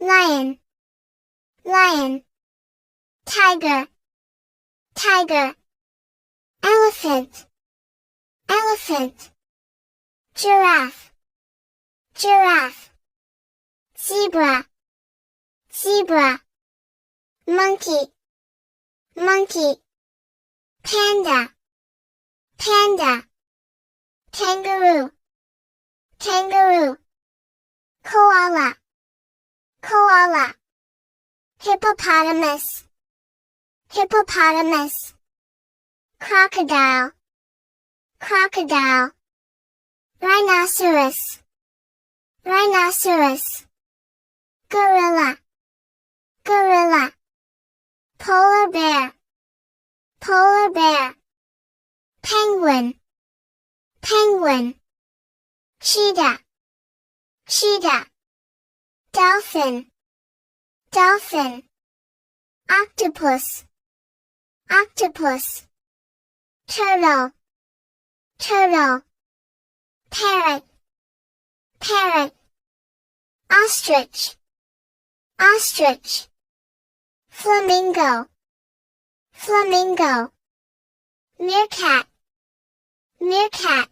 lion, lion, tiger, tiger, elephant, elephant, giraffe, giraffe, zebra, zebra, monkey, monkey, panda, panda, kangaroo, kangaroo, koala, koala, hippopotamus, hippopotamus, crocodile, crocodile, rhinoceros, rhinoceros, gorilla, gorilla, polar bear, polar bear, penguin, penguin, cheetah, cheetah, dolphin, dolphin, octopus, octopus, turtle, turtle, parrot, parrot, ostrich, ostrich, flamingo, flamingo, meerkat, meerkat,